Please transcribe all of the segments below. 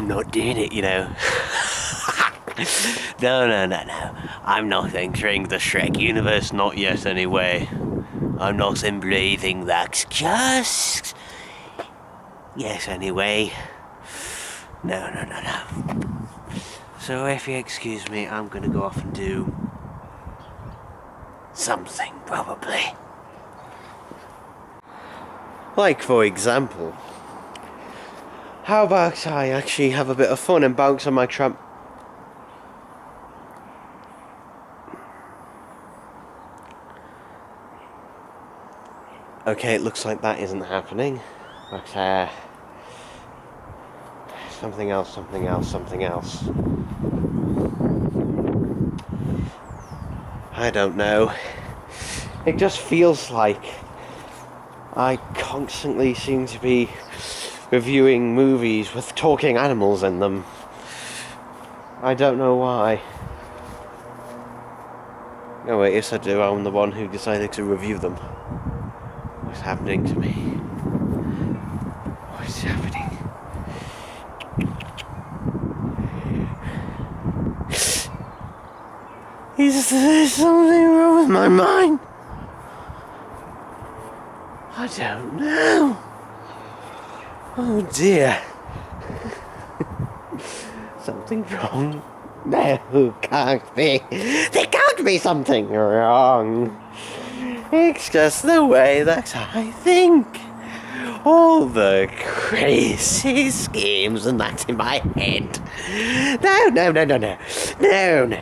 I'm not doing it, you know. No. I'm not entering the Shrek universe, not yet anyway. I'm not embracing that just... Yes, anyway. No. So if you excuse me, I'm gonna go off and do... something, probably. Like, for example... How about I actually have a bit of fun and bounce on my tramp... Okay, it looks like that isn't happening. But, something else. I don't know. It just feels like I constantly seem to be reviewing movies with talking animals in them. I don't know why. No, wait, yes I do. I'm the one who decided to review them. What's happening to me? What's happening? Is there something wrong with my mind? I don't know. Oh dear. Something wrong? No, can't be. There can't be something wrong. It's just the way that I think. All the crazy schemes and that in my head. No.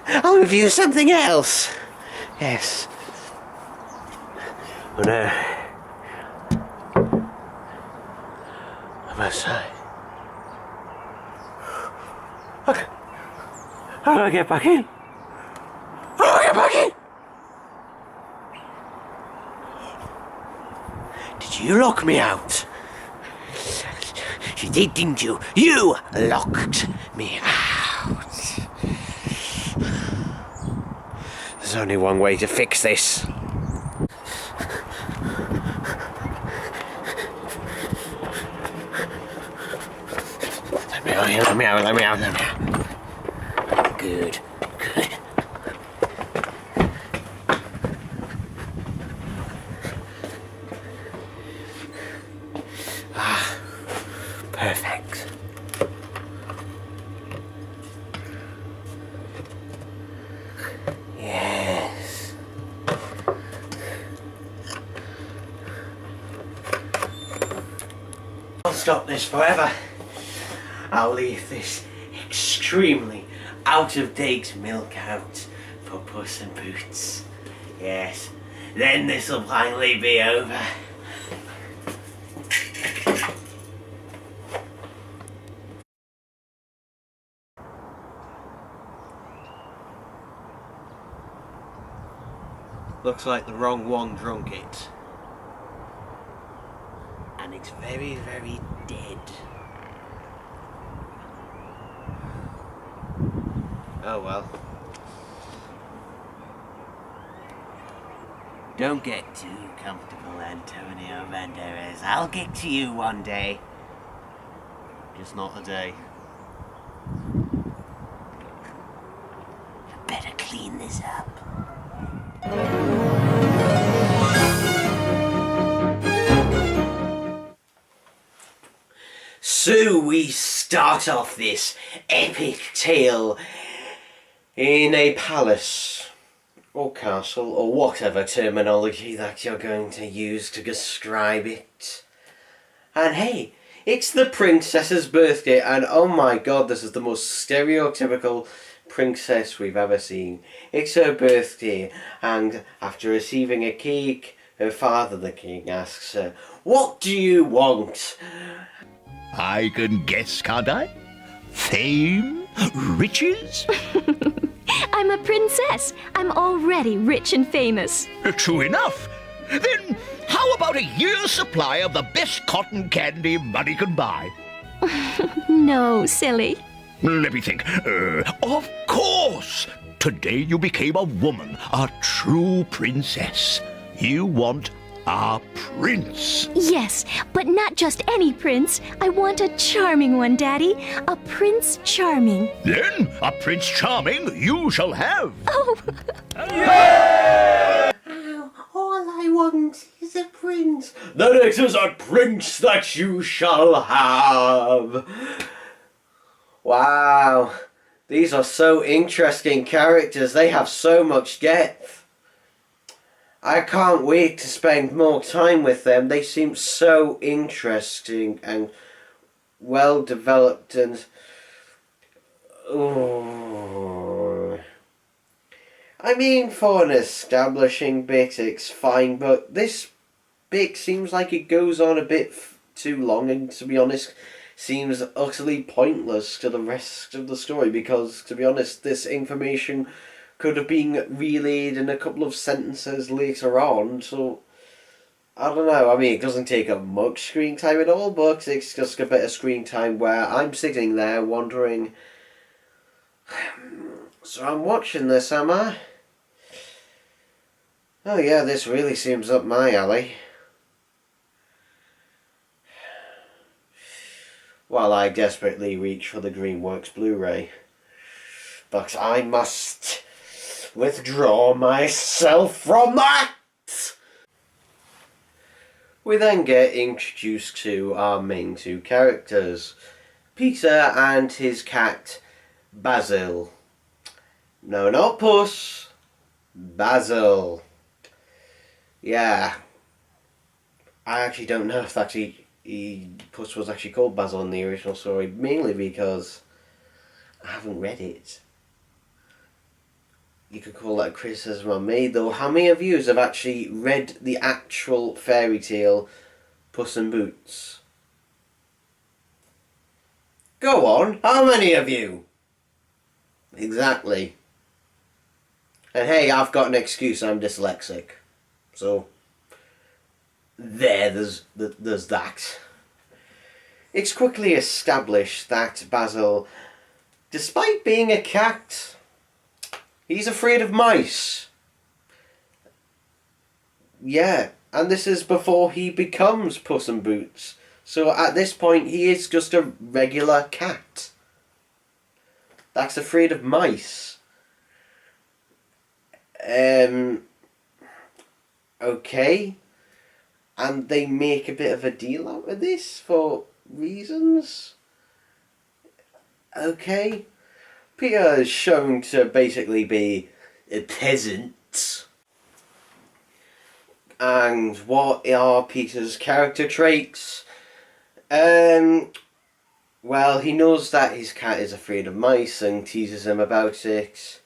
I'll review something else. Yes. Oh no. I'm outside. Okay. How do I get back in? Did you lock me out? You did, didn't you? You locked me out. There's only one way to fix this. Let me out. Good. Perfect. Yes. I'll stop this forever. I'll leave this extremely out-of-date milk out for Puss and Boots. Yes, then this'll finally be over. Looks like the wrong one drunk it. And it's very, very dead. Oh well. Don't get too comfortable, Antonio Banderas. I'll get to you one day. Just not today. I better clean this up. So we start off this epic tale in a palace or castle or whatever terminology that you're going to use to describe it. And hey, it's the princess's birthday, and oh my god, this is the most stereotypical princess we've ever seen. It's her birthday, and after receiving a cake, her father the king asks her, "What do you want?" I can guess, can't I? Fame? Riches? I'm a princess. I'm already rich and famous. True enough. Then how about a year's supply of the best cotton candy money can buy? No, silly. Let me think. Of course! Today you became a woman, a true princess. You want a prince. Yes, but not just any prince. I want a charming one, Daddy. A Prince Charming. Then a Prince Charming you shall have. Oh, All I want is a prince. Then it is a prince that you shall have. Wow. These are so interesting characters. They have so much depth. I can't wait to spend more time with them. They seem so interesting and well developed and... Oh. I mean, for an establishing bit, it's fine, but this bit seems like it goes on a bit too long, and to be honest, seems utterly pointless to the rest of the story, because, to be honest, this information could have been relayed in a couple of sentences later on, so... I don't know, I mean, it doesn't take up much screen time at all, but it's just a bit of screen time where I'm sitting there wondering... So I'm watching this, am I? Oh yeah, this really seems up my alley. While I desperately reach for the Greenworks Blu-ray. But I must withdraw myself from that! We then get introduced to our main two characters, Peter and his cat, Basil. No, not Puss. Basil. Yeah. I actually don't know if Puss was actually called Basil in the original story, mainly because I haven't read it. You could call that a criticism on me, though. How many of you have actually read the actual fairy tale Puss in Boots? Go on, how many of you? Exactly. And hey, I've got an excuse, I'm dyslexic. So, there's that. It's quickly established that Basil, despite being a cat, he's afraid of mice. Yeah, and this is before he becomes Puss in Boots. So at this point, he is just a regular cat that's afraid of mice. Okay. And they make a bit of a deal out of this for reasons. Okay. Peter is shown to basically be a peasant. And what are Peter's character traits? Well, he knows that his cat is afraid of mice and teases him about it.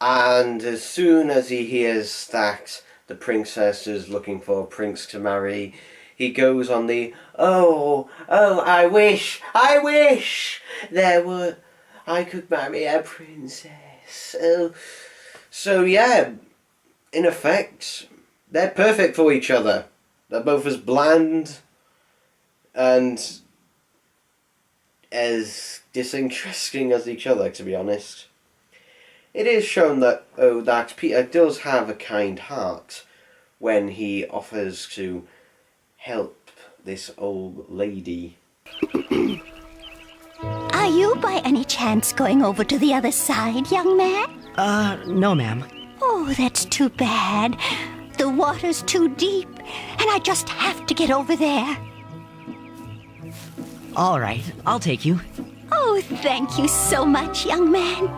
And as soon as he hears that the princess is looking for a prince to marry, he goes on the, I wish I could marry a princess. Oh. So yeah, in effect, they're perfect for each other. They're both as bland and as disinteresting as each other, to be honest. It is shown that that Peter does have a kind heart when he offers to help this old lady. Are you by any chance going over to the other side, young man? No, ma'am. Oh, that's too bad. The water's too deep, and I just have to get over there. All right, I'll take you. Oh, thank you so much, young man.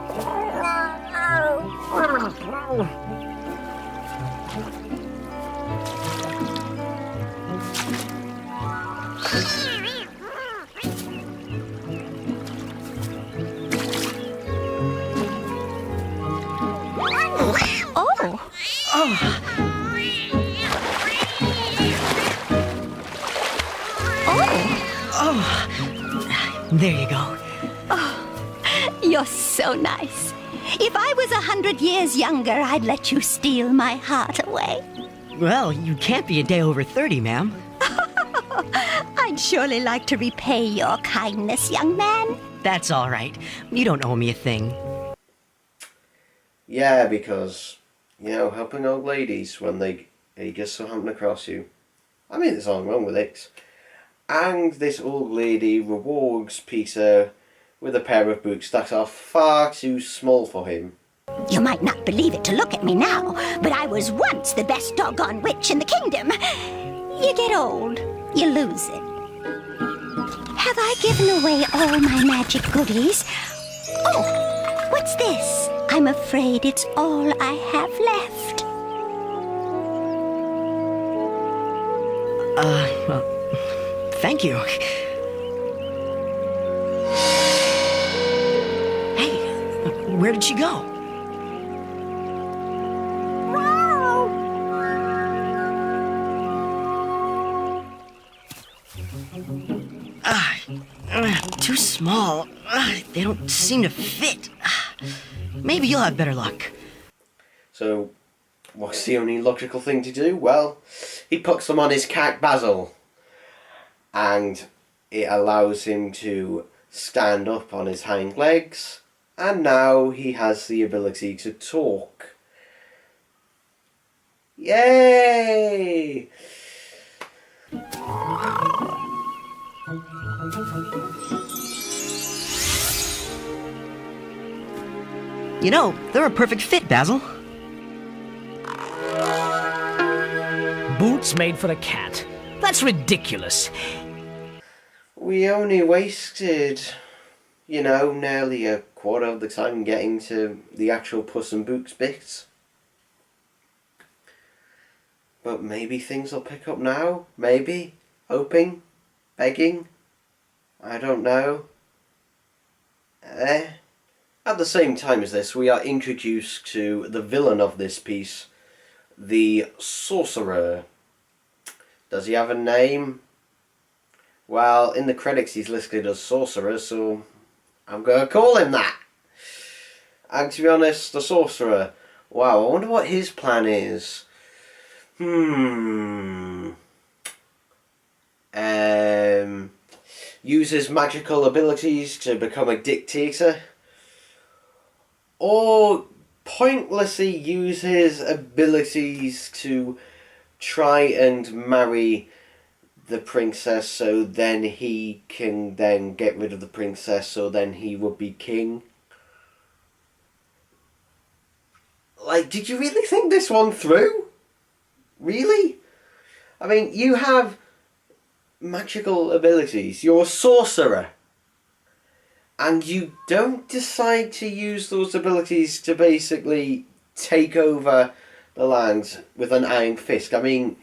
There you go. You're so nice. If I was 100 years younger, I'd let you steal my heart away. Well, you can't be a day over 30, ma'am. I'd surely like to repay your kindness, young man. That's all right. You don't owe me a thing. Yeah, because, helping old ladies when they he just so happened across you. I mean, there's nothing wrong with it. And this old lady rewards Peter with a pair of boots that are far too small for him. You might not believe it to look at me now, but I was once the best doggone witch in the kingdom. You get old, you lose it. Have I given away all my magic goodies? Oh, what's this? I'm afraid it's all I have left. Well, thank you. Hey, where did she go? Too small. They don't seem to fit. Maybe you'll have better luck. So, what's the only logical thing to do? Well, he puts them on his cat Basil. And it allows him to stand up on his hind legs. And now he has the ability to talk. Yay! You know, they're a perfect fit, Basil. Boots made for a cat. That's ridiculous. We only wasted, nearly a quarter of the time getting to the actual Puss in Boots bits. But maybe things will pick up now? Maybe? Hoping? Begging? I don't know. At the same time as this, we are introduced to the villain of this piece, the Sorcerer. Does he have a name? Well, in the credits he's listed as Sorcerer, so I'm going to call him that. And to be honest, the Sorcerer, wow, I wonder what his plan is. Uses magical abilities to become a dictator. Or pointlessly uses abilities to try and marry the princess so then he can then get rid of the princess so then he would be king. Like, did you really think this one through? Really? I mean, you have magical abilities. You're a sorcerer. And you don't decide to use those abilities to basically take over the land with an iron fist. I mean,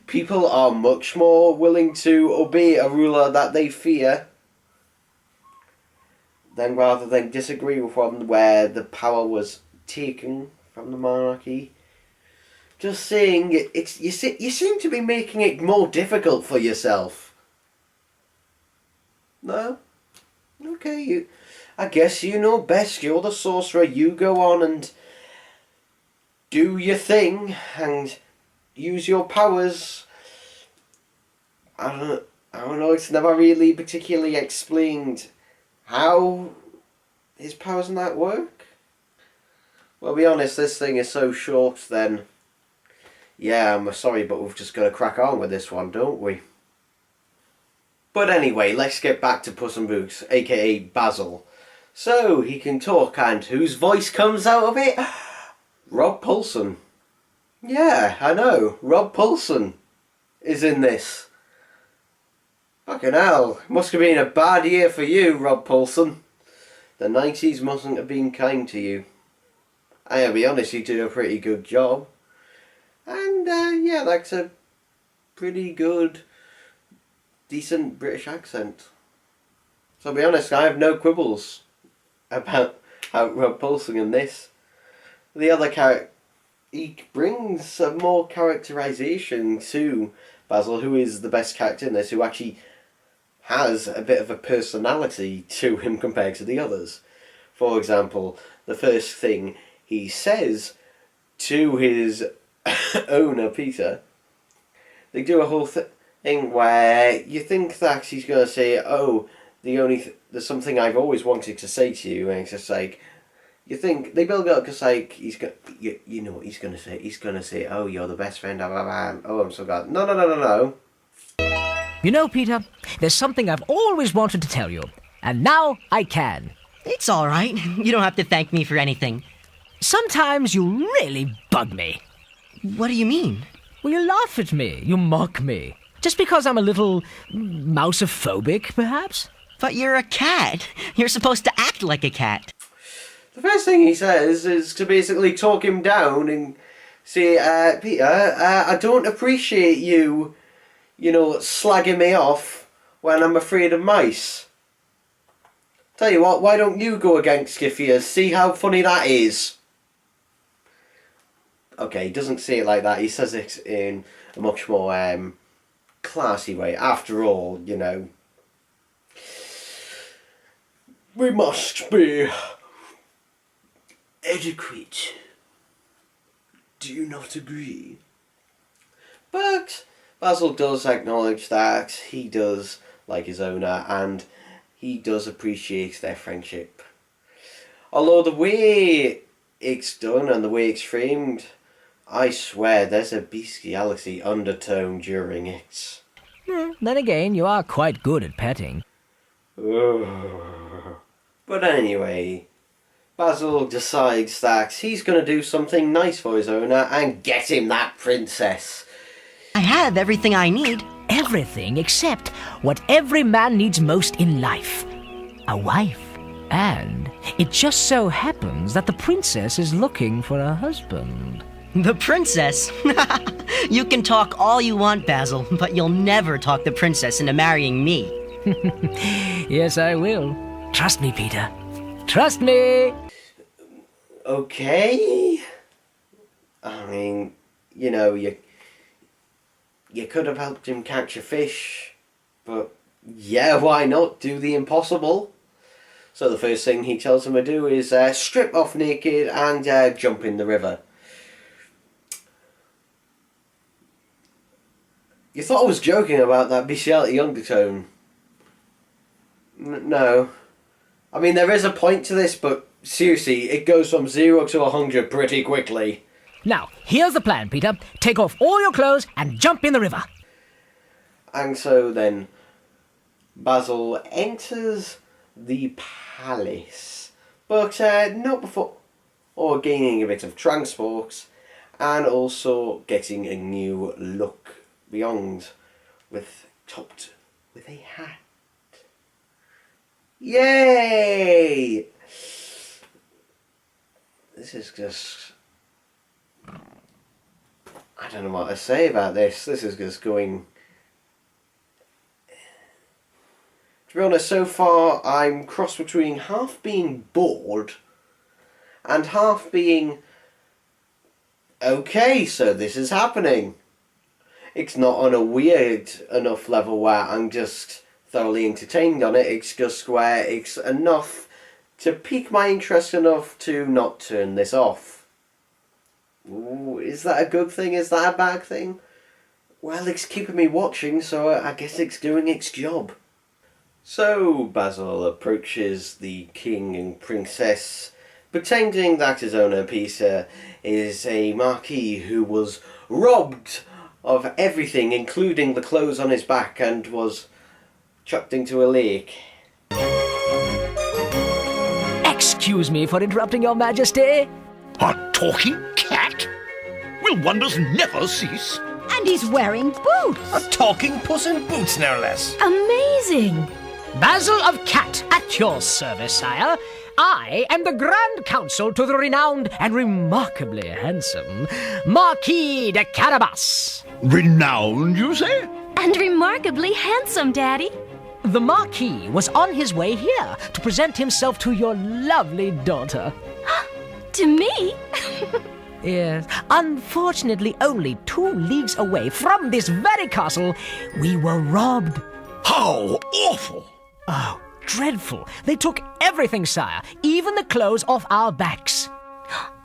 people are much more willing to obey a ruler that they fear than rather than disagree with one where the power was taken from the monarchy. Just saying, you seem to be making it more difficult for yourself. No? Okay, I guess you know best. You're the sorcerer. You go on and do your thing and use your powers. I don't know. It's never really particularly explained how his powers and that work. Well, be honest, this thing is so short. Then, yeah, I'm sorry, but we've just got to crack on with this one, don't we? But anyway, let's get back to Puss in Boots, aka Basil. So, he can talk, and whose voice comes out of it? Rob Paulsen. Yeah, I know, Rob Paulsen is in this. Fucking hell, must have been a bad year for you, Rob Paulsen. The 90s mustn't have been kind to you. I'll be honest, you did a pretty good job. And, yeah, that's a pretty good, decent British accent. So I'll be honest, I have no quibbles about Rob Paulsen in this. The other character, he brings some more characterization to Basil, who is the best character in this, who actually has a bit of a personality to him compared to the others. For example, the first thing he says to his owner, Peter, they do a whole thing where you think that he's going to say, oh, there's something I've always wanted to say to you, and it's just like, You think they build it up because like you know what he's gonna say? He's gonna say, "Oh, you're the best friend I've ever had." Oh, I'm so glad. No, no, no, no, no. You know, Peter, there's something I've always wanted to tell you, and now I can. It's all right. You don't have to thank me for anything. Sometimes you really bug me. What do you mean? Well, you laugh at me, you mock me. Just because I'm a little mousophobic, perhaps? But you're a cat. You're supposed to act like a cat. The first thing he says is to basically talk him down and say, Peter, I don't appreciate you, slagging me off when I'm afraid of mice. Tell you what, why don't you go against Skiffiers? See how funny that is. Okay, he doesn't say it like that. He says it in a much more classy way. After all, we must be adequate. Do you not agree? But Basil does acknowledge that he does like his owner and he does appreciate their friendship. Although the way it's done and the way it's framed, I swear there's a bestiality undertone during it. Then again, you are quite good at petting. But anyway, Basil decides that he's going to do something nice for his owner and get him that princess. I have everything I need. Everything except what every man needs most in life. A wife. And it just so happens that the princess is looking for a husband. The princess? You can talk all you want, Basil, but you'll never talk the princess into marrying me. Yes, I will. Trust me, Peter. Trust me! Okay. I mean, you could have helped him catch a fish, but yeah, why not do the impossible? So the first thing he tells him to do is strip off naked and jump in the river. You thought I was joking about that bestiality undertone. No. I mean, there is a point to this, but seriously, it goes from 0 to 100 pretty quickly. Now, here's the plan, Peter. Take off all your clothes and jump in the river. And so then, Basil enters the palace, but not before gaining a bit of transport, and also getting a new look beyond, topped with a hat. Yay! This is just... I don't know what to say about this. This is just going... To be honest, so far I'm crossed between half being bored and half being... Okay, so this is happening. It's not on a weird enough level where I'm just thoroughly entertained on it. It's just where it's enough to pique my interest enough to not turn this off. Ooh, is that a good thing? Is that a bad thing? Well, it's keeping me watching, so I guess it's doing its job. So Basil approaches the king and princess, pretending that his owner Peter is a marquis who was robbed of everything, including the clothes on his back, and was chucked into a lake. Excuse me for interrupting your majesty. A talking cat? Will wonders never cease? And he's wearing boots. A talking Puss in Boots, no less. Amazing! Basil of Cat, at your service, sire. I am the Grand Counsel to the renowned and remarkably handsome Marquis de Carabas. Renowned, you say? And remarkably handsome, Daddy. The Marquis was on his way here to present himself to your lovely daughter. To me? Yes. Unfortunately, only 2 leagues away from this very castle, we were robbed. How awful! Oh, dreadful. They took everything, sire, even the clothes off our backs.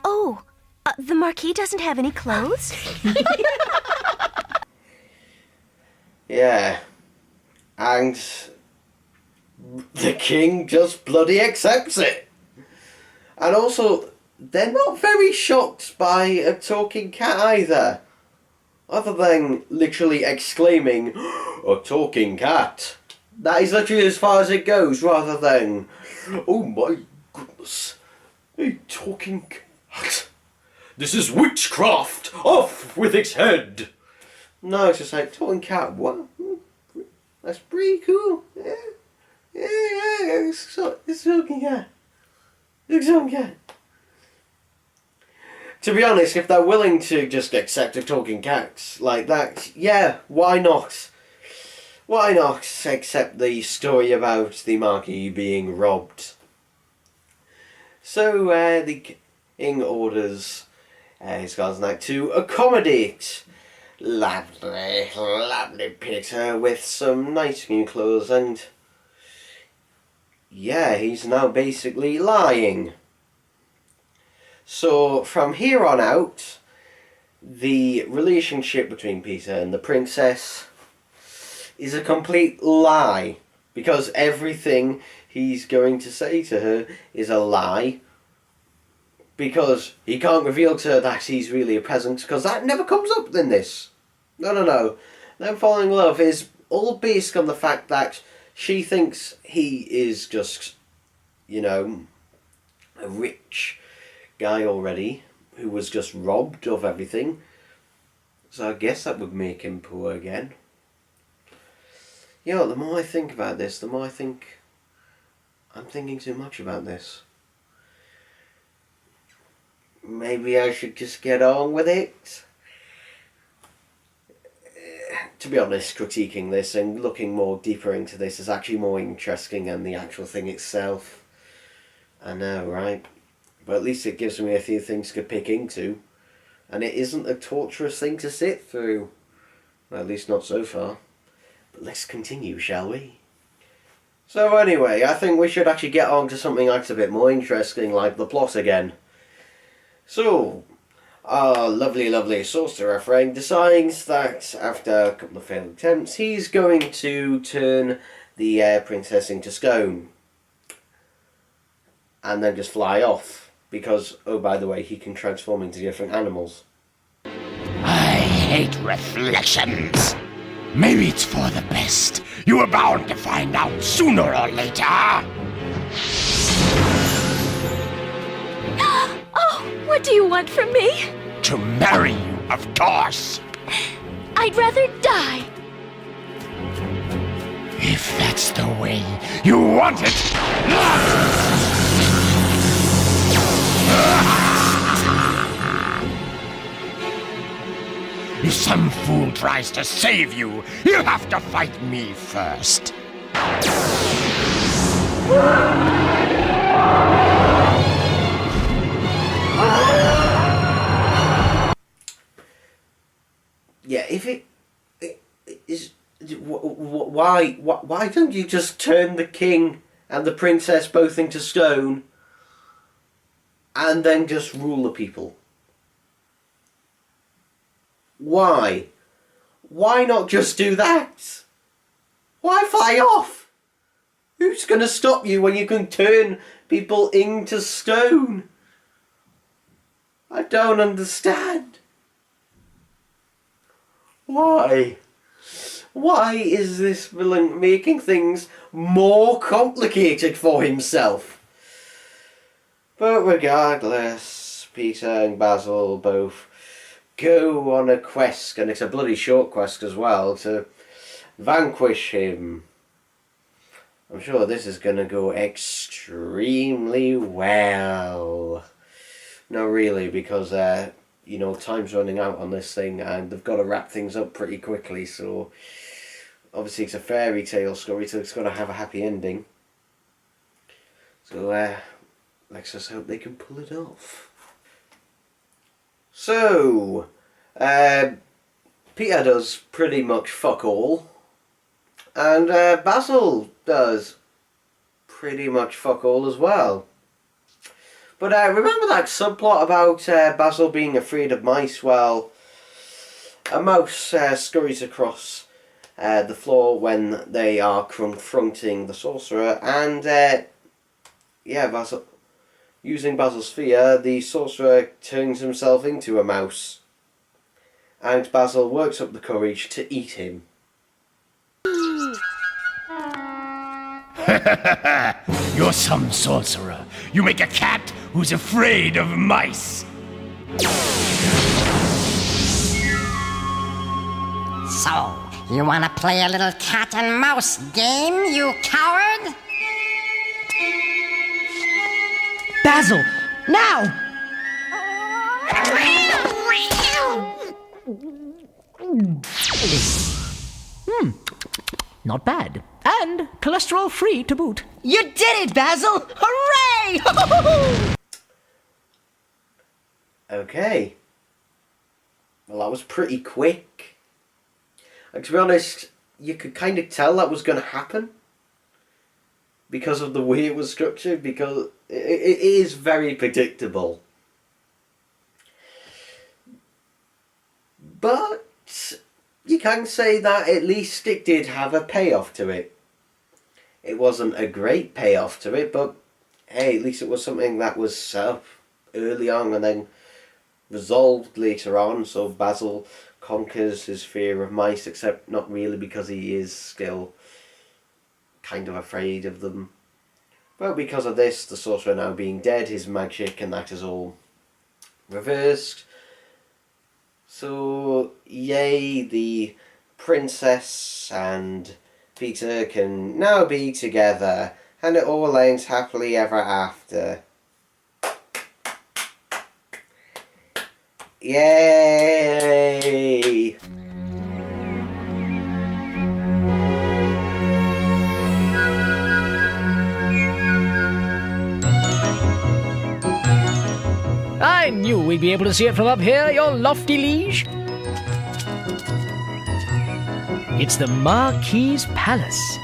Oh, the Marquis doesn't have any clothes? Yeah. And the king just bloody accepts it. And also, they're not very shocked by a talking cat either. Other than literally exclaiming, "A talking cat!" That is literally as far as it goes, rather than, "Oh my goodness, a talking cat. This is witchcraft! Off with its head!" No, it's just like, talking cat, what? That's pretty cool. Yeah, it's talking cat. It's talking cat. To be honest, if they're willing to just accept a talking cat like that, yeah, why not? Why not accept the story about the Marquis being robbed? So the king orders his guards knight to accommodate lovely Peter with some nice new clothes, and yeah, he's now basically lying. So from here on out, the relationship between Peter and the princess is a complete lie, because everything he's going to say to her is a lie, because he can't reveal to her that he's really a peasant, because that never comes up in this. No. Them falling in love is all based on the fact that she thinks he is just, a rich guy already who was just robbed of everything. So I guess that would make him poor again. The more I think about this, the more I think I'm thinking too much about this. Maybe I should just get on with it. To be honest, critiquing this and looking more deeper into this is actually more interesting than the actual thing itself. I know, right? But at least it gives me a few things to pick into. And it isn't a torturous thing to sit through. Well, at least not so far. But let's continue, shall we? So anyway, I think we should actually get on to something that's a bit more interesting, like the plot again. So, our lovely sorcerer friend decides that after a couple of failed attempts, he's going to turn the princess into stone. And then just fly off. Because, oh by the way, he can transform into different animals. I hate reflections. Maybe it's for the best. You are bound to find out sooner or later. Oh, what do you want from me? To marry you, of course. I'd rather die. If that's the way you want it. If some fool tries to save you, he'll have to fight me first. Yeah, if it is, why don't you just turn the king and the princess both into stone and then just rule the people? Why? Why not just do that? Why fly off? Who's going to stop you when you can turn people into stone? I don't understand. Why? Why is this villain making things more complicated for himself? But regardless, Peter and Basil both go on a quest, and it's a bloody short quest as well, to vanquish him. I'm sure this is going to go extremely well. No, really, because, time's running out on this thing, and they've got to wrap things up pretty quickly, so obviously it's a fairy tale story, so it's got to have a happy ending. So, let's just hope they can pull it off. So, Peter does pretty much fuck all, and Basil does pretty much fuck all as well. But remember that subplot about Basil being afraid of mice? Well, a mouse scurries across the floor when they are confronting the sorcerer, and Using Basil's fear, the sorcerer turns himself into a mouse, and Basil works up the courage to eat him. You're some sorcerer. You make a cat who's afraid of mice. So, you want to play a little cat and mouse game, you coward? Basil, now! Not bad. And cholesterol free to boot. You did it, Basil! Hooray! Okay. Well, that was pretty quick. And to be honest, you could kind of tell that was going to happen because of the way it was structured, because it is very predictable. But you can say that at least it did have a payoff to it. It wasn't a great payoff to it, but hey, at least it was something that was set up early on and then resolved later on. So Basil conquers his fear of mice, except not really, because he is still kind of afraid of them. But because of this, the sorcerer now being dead, his magic and that is all reversed. So yay, the princess and Peter can now be together, and it all ends happily ever after. Yay! I knew we'd be able to see it from up here, your lofty liege. It's the Marquis's palace.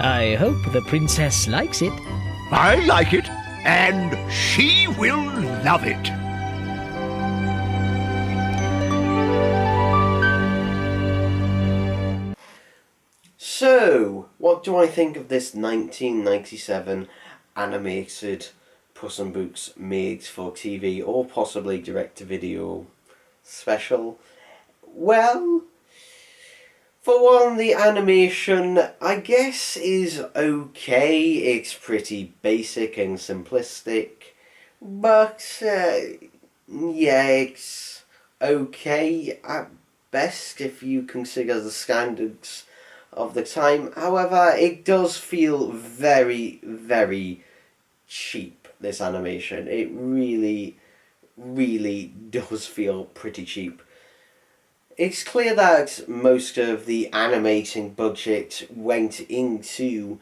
I hope the princess likes it. I like it, and she will love it. So, what do I think of this 1997 animated Puss in Boots made for TV or possibly direct-to-video special? Well, for one, the animation, I guess, is okay. It's pretty basic and simplistic, but yeah, it's okay at best if you consider the standards of the time. However, it does feel very, very cheap, this animation. It really, really does feel pretty cheap. It's clear that most of the animating budget went into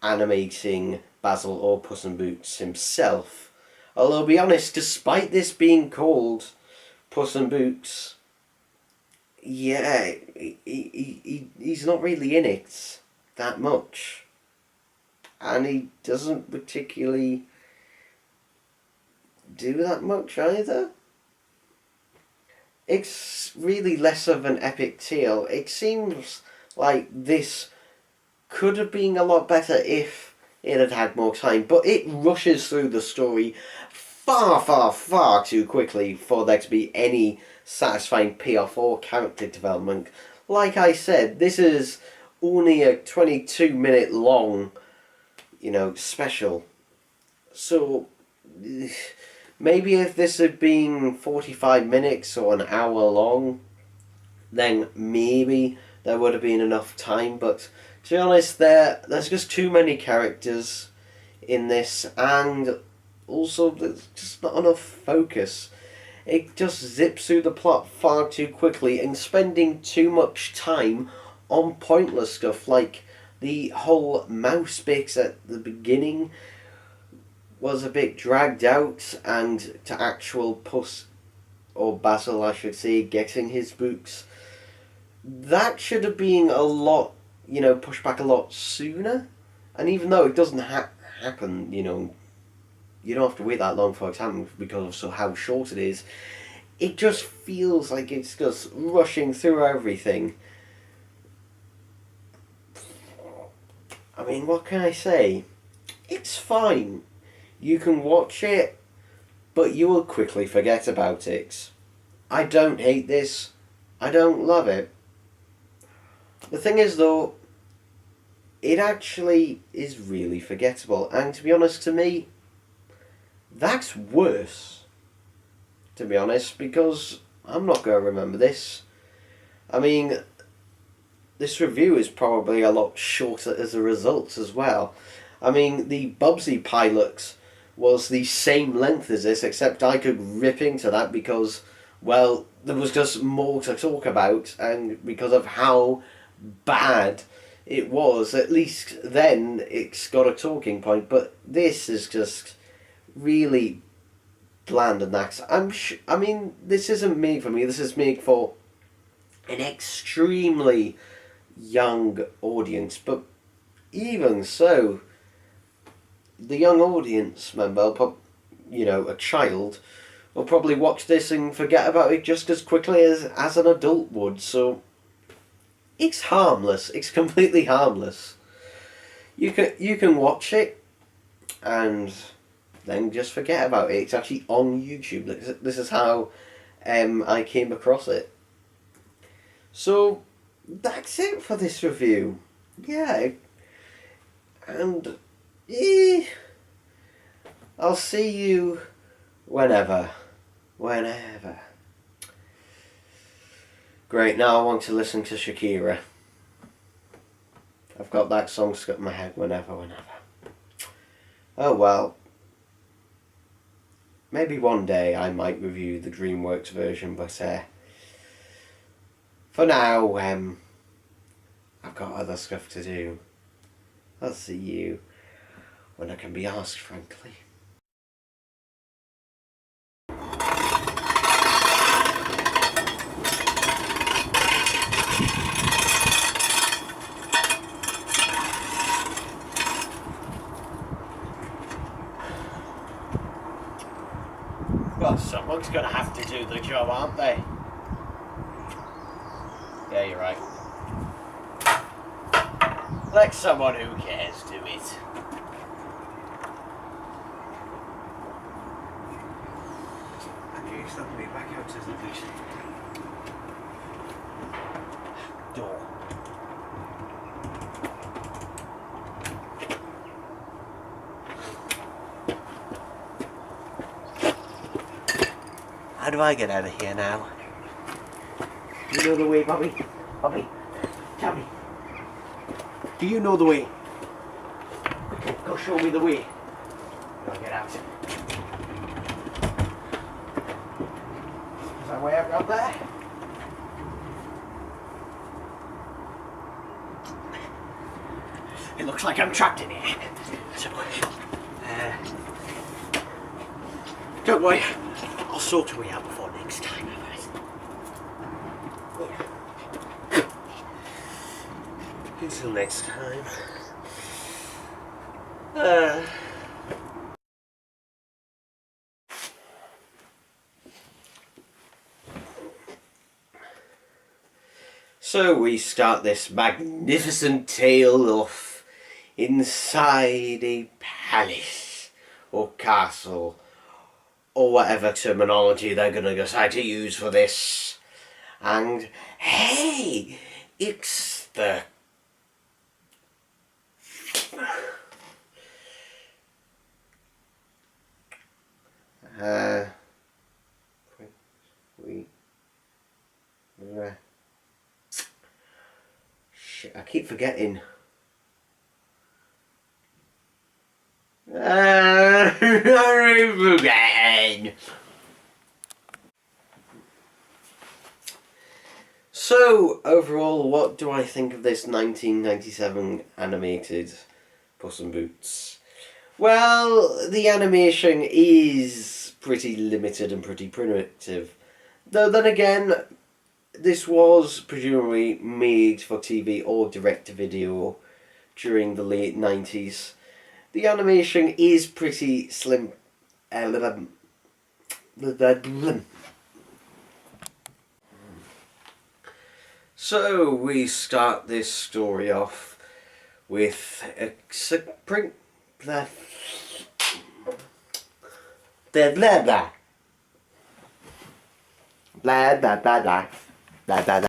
animating Basil or Puss in Boots himself. Although, to be honest, despite this being called Puss in Boots, yeah, he's not really in it that much. And he doesn't particularly do that much either. It's really less of an epic tale. It seems like this could have been a lot better if it had had more time, but it rushes through the story far, far, far too quickly for there to be any satisfying payoff or character development. Like I said, this is only a 22-minute long, special. So maybe if this had been 45 minutes or an hour long, then maybe there would have been enough time. But to be honest, there's just too many characters in this, and also there's just not enough focus. It just zips through the plot far too quickly and spending too much time on pointless stuff, like the whole mouse bit at the beginning was a bit dragged out, and to actual Puss, or Basil I should say, getting his boots, that should have been a lot, pushed back a lot sooner. And even though it doesn't happen, you don't have to wait that long for it to happen because of how short it is, it just feels like it's just rushing through everything. I mean, what can I say? It's fine. You can watch it, but you will quickly forget about it. I don't hate this. I don't love it. The thing is, though, it actually is really forgettable. And to be honest, to me, that's worse. To be honest, because I'm not going to remember this. I mean, this review is probably a lot shorter as a result as well. I mean, the Bubsy pilot was the same length as this, except I could rip into that because, well, there was just more to talk about, and because of how bad it was, at least then it's got a talking point, but this is just really bland and that. I mean, this isn't made for me, this is made for an extremely young audience, but even so, the young audience member, a child, will probably watch this and forget about it just as quickly as an adult would, so it's harmless. It's completely harmless. You can watch it and then just forget about it. It's actually on YouTube. This is how I came across it. So that's it for this review. Yeah, and I'll see you whenever. Great, now I want to listen to Shakira. I've got that song stuck in my head whenever. Oh well. Maybe one day I might review the DreamWorks version, but for now, I've got other stuff to do. I'll see you when I can be asked, frankly. Well, someone's gonna have to do the job, aren't they? Yeah, you're right. Let someone who cares do it. Okay, stop me back out to the beach. Door. How do I get out of here now? You know the way, Bobby? Bobby, tell me. Do you know the way? Okay, go show me the way. I'll get out. Is that way out there? It looks like I'm trapped in here. So, don't worry. I'll sort a way out before next time. Until next time. So we start this magnificent tale off inside a palace or castle or whatever terminology they're going to decide to use for this. And hey, it's the shit, I keep forgetting. So, overall, what do I think of this 1997 animated Puss in Boots? Well, the animation is pretty limited and pretty primitive. Though then again, this was presumably made for TV or direct-to-video during the late 90s. The animation is pretty slim. So we start this story off with a Blah blah blah. Blah blah blah blah. Blah blah blah.